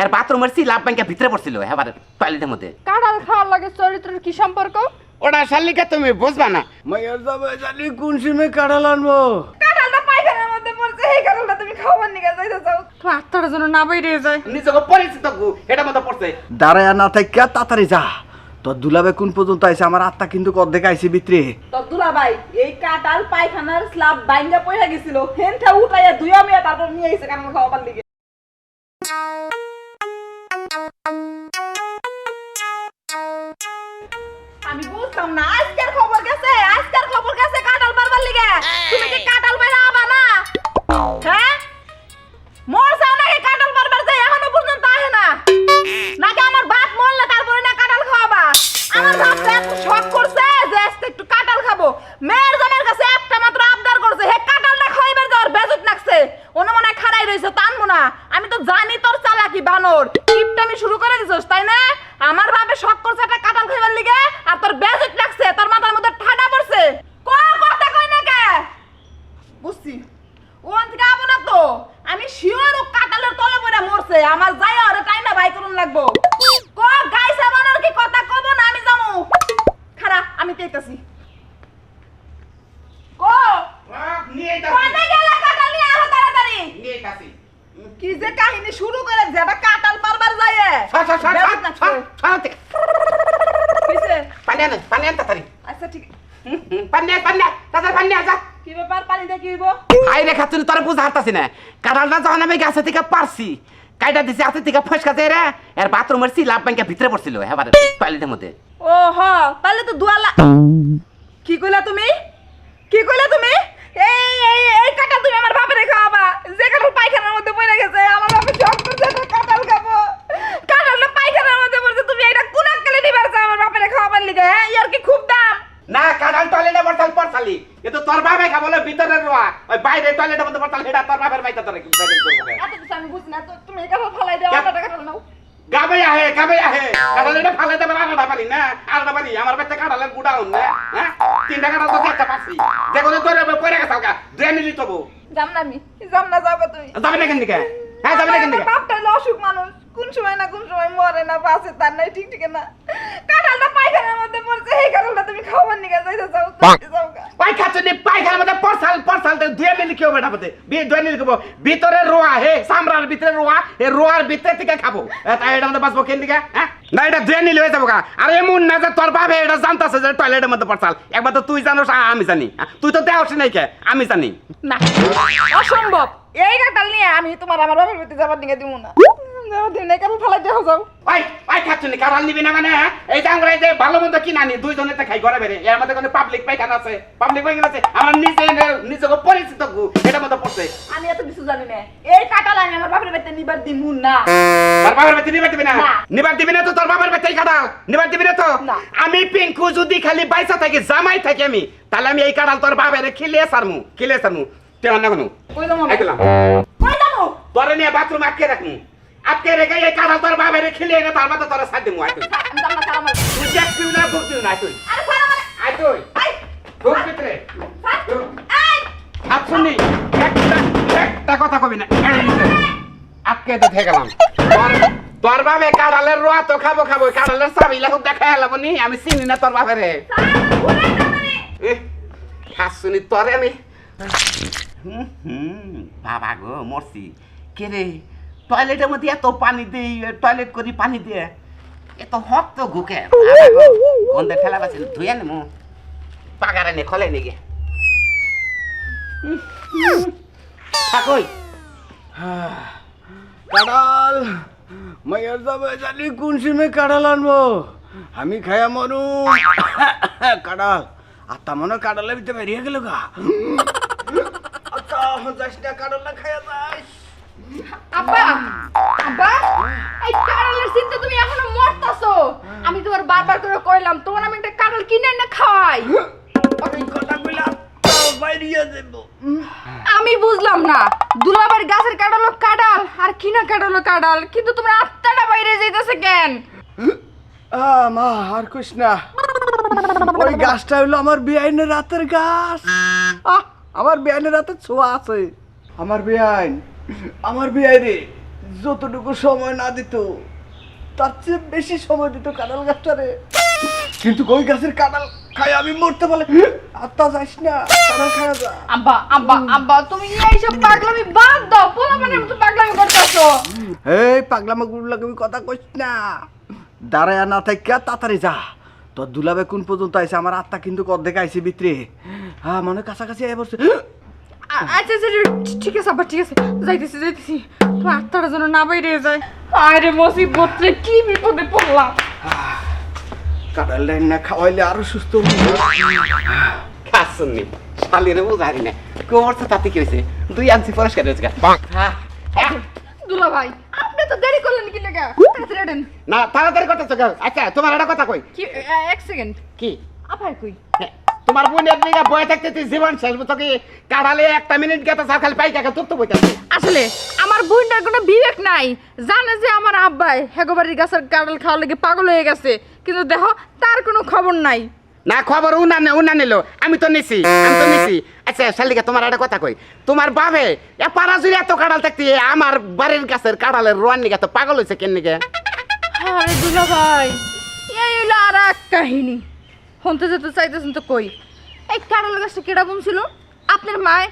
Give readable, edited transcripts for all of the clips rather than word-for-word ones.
এর বাথরুমের সিলাপ ব্যাংকে ভিতরে পড়ছিল এবারে টয়লেটের মধ্যে। কাঁঠাল খাওয়ার লাগে চরিত্রের কি সম্পর্ক? ওটা শালিকা তুমি বুঝবা না। মাইয়ার যাবে জানি কোন সিমে কাঁঠাল আনবো। কাঁঠালটা পায়খানার মধ্যে পড়ছে, এই কাঁঠালটা তুমি খাওয়ার নিকে যাইতে চাও? তোমার আত্মাটা যেন না বাইরে যায়। নিজেকে পরিচিত এটার মধ্যে পড়ছে। দাঁড়ায় না থাইকা তাড়াতাড়ি যা। তোর দুলাবে কোন পর্যন্ত আইছে, আমার আত্মা কিন্তু অর্ধেক আইছে ভিতরে। তো দুলা ভাই এই কাঁঠাল পায়খানার স্ল্যাব বাইঙ্গা পড়ে গেছিল, হেনটা উঠাইয়া ধুইয়া মিয়া তারপর নিয়ে আইছে কাঁঠাল খাওয়াবার লিগে। আমি বুঝতাম না আজকের খবর গেছে, আজকের খবর গেছে কাঁঠাল পারবার লিগে। তুমি কি কাঁঠাল পাইরা আবা না? হ্যাঁ মোর যাও নাকি কাঁঠাল পারবার যাই এখনো পর্যন্ত আহে না? নাকি আমার বাপ মরলে তারপরে না কাঁঠাল খাওয়াবা? আমার বাপ তো এত শখ করছে যে আজকে একটু কাঁঠাল খাবো। মেয়ের জামাইয়ের কাছে একটা মাত্র আবদার করছে, হে কাঁঠালটা খাইবার যাওয়ার বেজত লাগছে। ওনা মনে হয় খাড়াই রইছে, টানবো না। আমি তো জানি তোর চালাকি বানর, টিপটামি শুরু করে দিছস তাই না? আমার বাপে শখ করছে একটা কাঁঠাল খাইবার লিগে, আর তোর বেজত লাগছে, তোর মাথার মধ্যে ঠাডা পড়ছে। কথা কই না কে? বুঝছি ওখান থেকে আবো না তো। আমি শিওর ও কাঁঠালের তলে পড়ে মরছে, আমার যাই আরে টাই না ভাই করুন লাগবো। ক গাইছে বানর কি কথা কব না? আমি যামু খারা, আমি তেইতাছি। কো নিয়ে কোনে গেলা কাঁঠাল নিয়ে আহ তাড়াতাড়ি। নিয়ে কাছি। কি যে কাহিনী শুরু করে যেটা কাঁঠাল পারবার যায়। কিসে? পানি আন তাড়াতাড়ি। আচ্ছা ঠিক। পানি তাড়াতাড়ি পানি আন যা। কি ব্যাপার, পানি দিয়ে কি হইব? আই রে খাতুন তোর বুঝা হারতাছি না। কাঁঠালটা যখন আমি গাছে থেকে পারছি, কাইটা দিছি হাতে থেকে ফসকা যায় রে, এর বাথরুমের সিলাপ ব্যাংকে ভিতরে পড়ছিল এবারে টয়লেটের মধ্যে। ও হ, তাহলে তো দুয়ালা। কি কইলা তুমি? কি কইলা তুমি? এই এই এই কাঁঠাল তুমি আমার বাপরে খাওয়াবা? যে কাঁঠাল পায়খানার মধ্যে পড়ে গেছে, আমার বাপে শখ করছে একটা কাঁঠাল খাবো। কাঁঠালটা পায়খানার মধ্যে পড়ছে, তুমি এটা কোন আক্কেলে নিবার চাও আমার বাপরে খাওয়াবার লিগে? হ্যাঁ ইয়ার কি খুব দাম? না কাঁঠাল টয়লেটে পড়ছালি, কিন্তু তোর বাবা খাবো ভিতরের রোয়া, ওই বাইরে টয়লেটের মধ্যে পড়ছাল, সেটা তোর বাবার বাইতে তোর কি বাইরে করবে? এত কিছু আমি বুঝি না, তো তুমি এই কাঁঠাল ফালাই দাও, আলাদা কাঁঠাল নাও। গাবে আহে কাঁঠাল এটা ফালে দেবে আলাদা পারি না, আলাদা পারি আমার বাচ্চা কাঁঠালের গুড়া হন না। হ্যাঁ তিনটা কাঁঠাল তো একটা পাচ্ছি, যে কোনো তোর পরে গেছে গা দুই মিলি তবু যাম না আমি, যাম না, যাবে তুমি। যাবে না কেন দিকে? হ্যাঁ যাবে না কেন দিকে? বাপটা হলো অসুখ মানুষ, কোন সময় না কোন সময় মরে না বাঁচে তার নাই ঠিক ঠিক না। কাঁঠালটা পায়খানার মধ্যে পড়ছে, এই কাঁঠালটা তুমি খাওয়ার নিকে যাইতে চাও? যাও গা। ওই খাচ্ছি পায়খানার মধ্যে পড়ছাল দুই মিলি কেউ বেটা মধ্যে দুই মিলি খাবো, ভিতরে রোয়া হে চামড়ার ভিতরে রোয়া, এই রোয়ার ভিতরে থেকে খাবো, তাই এটা মধ্যে বাঁচবো কেন দিকে? হ্যাঁ না এটা দুই মিলি হয়ে যাবো গা। আর এমন না যে তোর বাবা এটা জানতাছে যে টয়লেটের মধ্যে পড়ছাল, একবার তো তুই জানোস আমি জানি, তুই তো দেওয়াস নাই কে আমি জানি না, অসম্ভব। এই কাঁঠাল নিয়ে আমি তোমার আমার বাবার বাড়িতে যাবার দিকে দিব না। যাবার দিন এই কাঁঠাল ফালাই দেওয়া যাও। ওই খাচ্ছি কাঁঠাল নিবি না মানে? এই যে আমরা এই যে ভালো মন্দ কিনা নি দুইজনে তো খাই ঘরে বেড়ে, এর মধ্যে কোনো পাবলিক পায়খানা আছে, পাবলিক পায়খানা আছে, আমার নিজেকে পরিচিত এটার মধ্যে পড়ছে। আমি এত কিছু জানি না, এই কাঁঠাল আমি আমার বাবার বাড়িতে নিবার দিব না। তোর বাবার বাড়িতে নিবার দিবি না? না। নিবার দিবি না তো তোর বাবার বাড়িতে কাঁঠাল নিবার দিবি না তো? না। আমি পিঙ্কু যদি খালি বাইসা থাকি জামাই থাকি আমি, তাহলে আমি এই কাঁঠাল তোর বাবার খিলিয়ে সারমু তুই না কোনো কই যাবো? একলাম কই যাবো? তোরে নিয়ে বাথরুম আটকে রাখমু, আটকে রেখে এই কাঁঠাল তোর বাবার খিলিয়ে না, তার মাথা তোরা সার দিমু। আয় তুই আমি যাম না, ছাড় আমার। তুই দেখবি না বুঝবি না? তুই আরে ছাড় আমার। আয় তুই আই, ঢোক ভিতরে ছাড়। ঢোক। এই, আর শুনি একটা কথা কবি না, আটকে তো থেকে গেলাম। তোর বাবে কাঁঠালের রোয়া তো খাবো কাঁঠালের চাবি লাগুক দেখা এলাম নি, আমি চিনি না তোর বাপের। ছাড়, ঘুরে তাড়াতাড়ি। শুনি তোরে আমি বাবা গো মরছি কে রে, টয়লেটের মধ্যে এত পানি দিই, টয়লেট করি পানি দিয়ে এত হক তো ঘুকে গন্ধে ঠেলা বাসি ধুয়ে নেমু পাগারে নে খলে নে গে থাকই। কাঁঠাল মাইয়ার যাবে জানি কোন সিমে কাঁঠাল আনবো, আমি খাইয়া মরু। কাঁঠাল আত্মা মনে হয় কাঁঠালের ভিতরে বেরিয়ে গেল গা। আচ্ছা যাইস না, কাঁঠালটা খাইয়া যাইস। আব্বা, আব্বা, এই কাঁঠালের চিন্তা তুমি এখনো মরতাছো। আমি তোমার বারবার করে কইলাম তোমার আমি একটা কাঁঠাল কিনে এনে খাওয়াই। এই কথা কইলাম বাইরিয়ে দেব। আমি বুঝলাম না, দুলাবার গাছের কাঁঠাল কাঁঠাল আর কিনা কাঁঠাল কাঁঠাল, কিন্তু তোমার আত্মাটা বাইরে যাইতেছে কেন? মা আর কইস না, ওই গাছটা হইলো আমার বেআইনের রাতের গাছ। আমার বেআইনের রাতের ছোঁয়া আছে। আমার বেআইন রে যতটুকু সময় না দিত তার চেয়ে বেশি সময় দিত কাঁঠাল গাছটারে। কিন্তু ওই গাছের কাঁঠাল খাই আমি মরতে বলে আত্মা যাইস না, কাঁঠাল খাওয়া যা। আব্বা আব্বা আব্বা তুমি এইসব পাগলামি বাদ দাও, পোলা মানে মতো পাগলামি করতেছো। এই পাগলামা গুড়লাকে আমি কথা কইস না, দাঁড়ায় না থাইকা তাড়াতাড়ি যা। তোর দুলাবে কোন পর্যন্ত আইছে, আমার আত্মা কিন্তু অর্ধেক আইছে ভিতরে। হ্যাঁ মনে কাছাকাছি আই পড়ছে। আচ্ছা আচ্ছা ঠিক আছে আব্বা, ঠিক আছে, যাইতেছি যাইতেছি, তোমার আত্মাটা যেন না বাইরে যায়। আরে মুসিবত রে, কি বিপদে পড়লাম। কাঁঠাল ডাইন না খাওয়াইলে আরো সুস্থ খাসুননি শালিরে বুঝারি না কোমরটা তাতে কি হয়েছে 2 আনছি পরিষ্কার হয়েছে দুলা ভাই আপনি তো দেরি করলেন কি লাগা, তাড়াতাড়ি দেন না তাড়াতাড়ি করতেছ। আচ্ছা তোমার একটা কথা কই। কি এক সেকেন্ড, কি আপাই কই? হ্যাঁ, তোমার বোনের দিকে বয়ে থাকতে তুই জীবন শেষ তোকে কাড়ালে 1 মিনিট গেতে সকাল পাই কাকে তোর তো বইতাছে। আসলে আমার বোনটার কোনো বিবেক নাই, জানে যে আমার আব্বাই হেগোবাড়ির গাছের কাঁঠাল খাওয়ার লেগে পাগল হয়ে গেছে, কিন্তু দেখো তার কোনো খবর নাই। না খবর উনা নিল, আমি তো নিছি। আচ্ছা শালিকা তোমার একটা কথা কই, তোমার বাবে পাড়া জুড়ে এত কাঁড়াল থাকতে আমার বাড়ির গাছের কাঁড়ালের রোয়ার নিকে তো পাগল হয়েছে কেন নিকে? আরে দুলা ভাই এই হলো আর এক কাহিনী, শুনতে যেতে চাইতেছেন তো কই। এই কাঁঠাল গাছটা কেডা বুনছিল? আপনার মায়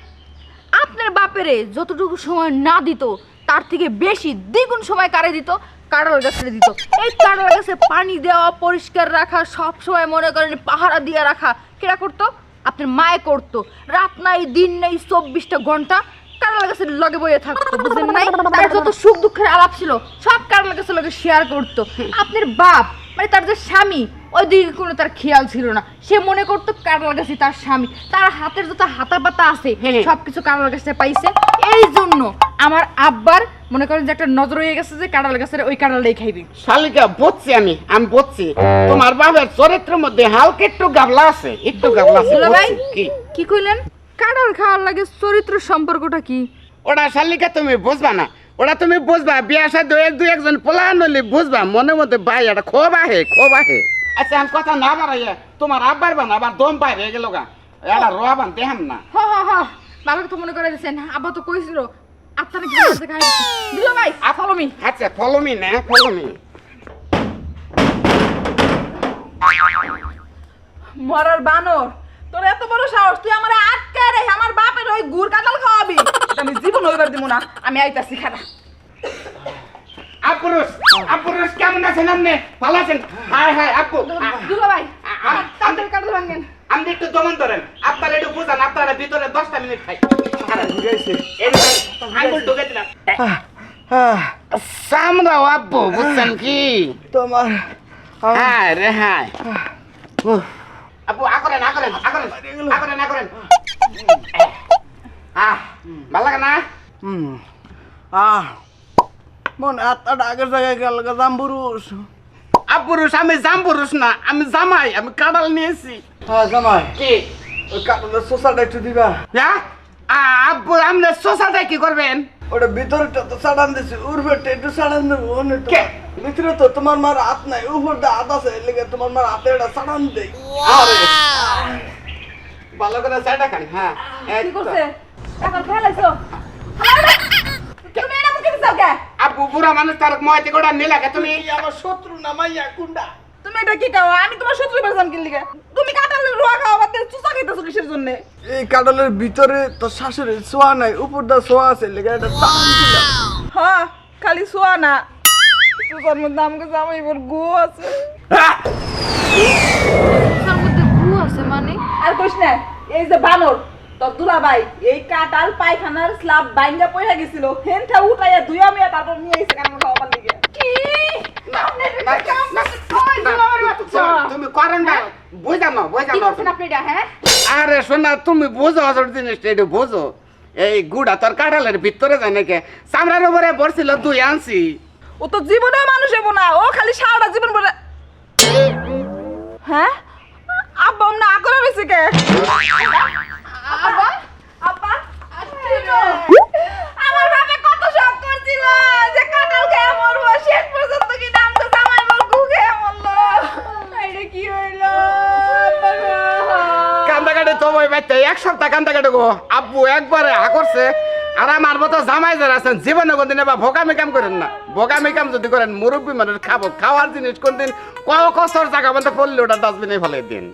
আপনার বাপেরে যতটুকু সময় না দিত তার থেকে বেশি দ্বিগুণ সময় কারে দিত, কাঁঠাল গাছে দিত। এই কাঁঠাল গাছে পানি দেওয়া, পরিষ্কার রাখা, সব সময় মনে করেন পাহারা দিয়ে রাখা কেডা করতো? আপনার মায়ে করতো। রাত নাই দিন নেই 24টা ঘন্টা কাঁঠাল গাছের লগে বইয়ে থাকতো, বুঝলেন নাই? তার যত সুখ দুঃখের আলাপ ছিল সব কাঁঠাল গাছের লগে শেয়ার করতো। আপনার বাপ মানে তার যে স্বামী, ওই দিকে কোনো তার খেয়াল ছিল না, সে মনে করতো কাঁঠাল গাছে তার স্বামী, তার হাতের যত হাতা পাতা আছে সবকিছু কাঁঠাল গাছে পাইছে। এই জন্য আমার আব্বার মনে করেন যে একটা নজর হয়ে গেছে যে কাঁঠাল গাছের ওই কাঁঠালটাই খাইবে। শালিকা বুঝছি আমি বুঝছি তোমার বাবার চরিত্রের মধ্যে হালকা একটু গাবলা আছে, দুলা ভাই কি কি কইলেন? কাঁঠাল খাওয়ার লাগে চরিত্র সম্পর্কটা কি? ওটা শালিকা তুমি বুঝবা না, ওটা তুমি বুঝবা বিয়া সাথে দুই একজন পোলা নলি বুঝবা, মনের মধ্যে ভাই এটা খুব আহে। আচ্ছা আমি কথা না বাড়াইয়া তোমার আব্বার বান আবার দম বাইরে গেল গা, এটা রোয়া বান দেখেন না। হ হ হ বাবাকে তো মনে করে দিয়েছেন, আব্বা তো কইছিল আপনারা কি করতে খাই দিলো ভাই ফলো মি। আচ্ছা ফলো মি না ফলো মি। মরার বানর, তোর এত বড় সাহস, তুই আমারে আটকায় রে আমার বাপের ওই গুড় কাঁঠাল খাওয়াবি? আমি জীবন হইবার দিব না, আমি আইতাছি খানা। আপুরুষ কেমন আছেন আপনি? ভালো আছেন? হাই আপু দুলা ভাই কাঁঠাল কাঁঠাল ভাঙেন, আপনি একটু দমন ধরেন, আপনার একটু বুঝান, আপনারা ভিতরে 10টা মিনিট খাই আঙ্গুল ঢুকে দিলাম সামরাও আব্বু, বুঝছেন কি তোমার হ্যাঁ রে হ্যাঁ আপু আকরেন ভালো লাগে না? মন আত্মাটা আগের জায়গায় গেল জাম্বুরুষ। আপুরুষ আমি জাম্বুরুষ না, আমি জামাই, আমি কাঁঠাল নিয়েছি। হ্যাঁ জামাই, কি ওই কাঁঠালের শোষাটা একটু দিবা? হ্যাঁ আব্বু আপনি শোষাটা কি করবেন? ওটা ভিতরটা তো সাড়ান দিছি, উর্ফেরটা একটু সাড়ান দেবো। কে? ভিতরে তো তোমার মার হাত নাই, উপরটা হাত আছে, এর লেগে তোমার মার হাতে এটা সাড়ান দেই। ভালো করে চাটা খান। হ্যাঁ কি করছে? এখন ফেলাইছো তুমি এটা মুখে দিছো কে? আব্বু বুড়া মানুষ তার ময়তে গোড়া নিলাকে তুমি আমার শত্রু না মাইয়া কুন্ডা। তুমি এটা কি খাও? আমি তোমার শত্রু পেছাম কি লিগে? তুমি কাঁঠালের রোয়া খাওয়া বাদ দিয়ে চুষা খাইতেছো কিসের জন্য? এই কাঁঠালের ভিতরে তো শাশুড়ির ছোঁয়া নাই, উপরটা ছোঁয়া আছে, লেগে এটা চালান দিলাম। হ্যাঁ খালি শোয়া না, চুষার মধ্যে আমাকে জামাই বল গু আছে। চুষার মধ্যে গু আছে মানে? আর কইস না, এই যে বানর তোর দুলা ভাই এই কাঁঠাল পায়খানার স্ল্যাব বাইঙ্গা পয়সা গেছিল, হেনটা উঠাইয়া ধুইয়া মিয়া তারপর নিয়ে আইছে কাঁঠাল খাওয়াবার লিগে। কি তুমি করেন না, বোঝানো কি করছেন আপনি এটা? হ্যাঁ আরে শোনা তুমি বোঝো আসল জিনিসটা, এটা বোঝো। এই গুড়া তোর কাঁঠালের ভিতরে যায় নাকি, চামড়ার উপরে বসছিল 2 আনছি। ও তো জীবনেও মানুষ হবো না, ও খালি সারাটা জীবন বলে। হ্যাঁ আব্বা না করে রয়েছে কে? আব্বা আব্বা আমার বাবা কত শখ করছিল যে কাঁঠাল খেয়ে মরবো, শেষ পর্যন্ত কি নাম তো জামাই বল গু খেয়ে মরলো। এটা কি হইলো? কান্দা কাটে তোমায় বাইতে 1 সপ্তাহ কান্দা কাটে গো। আব্বু একবারে করছে, আর আমার মতো জামাই যারা আছেন জীবনে কোনদিন বা ভোগামি কাম করেন না। ভোগামি কাম যদি করেন মুরব্বী মানুষ খাবো, খাওয়ার জিনিস কোনদিন কসর জায়গা মধ্যে পড়লে ওটা ডাস্টবিনে ফেলে দিন।